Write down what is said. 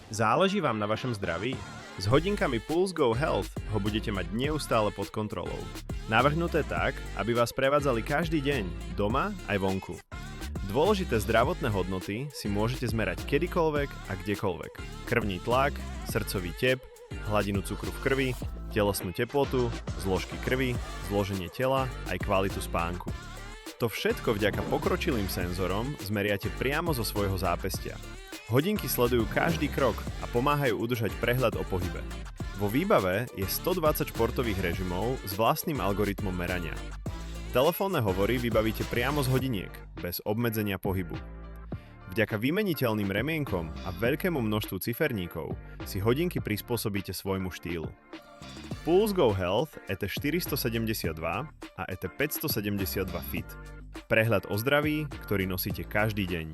Záleží vám na vašom zdraví? S hodinkami Pulse Go Health ho budete mať neustále pod kontrolou. Navrhnuté tak, aby vás prevádzali každý deň, doma aj vonku. Dôležité zdravotné hodnoty si môžete zmerať kedykoľvek a kdekoľvek. Krvný tlak, srdcový tep, hladinu cukru v krvi, telesnú teplotu, zložky krvi, zloženie tela aj kvalitu spánku. To všetko vďaka pokročilým senzorom zmeriate priamo zo svojho zápestia. Hodinky sledujú každý krok a pomáhajú udržať prehľad o pohybe. Vo výbave je 120 športových režimov s vlastným algoritmom merania. Telefónne hovory vybavíte priamo z hodiniek, bez obmedzenia pohybu. Vďaka vymeniteľným remienkom a veľkému množstvu ciferníkov si hodinky prispôsobíte svojmu štýlu. Pulse Go Health ET472 a ET572 Fit. Prehľad o zdraví, ktorý nosíte každý deň.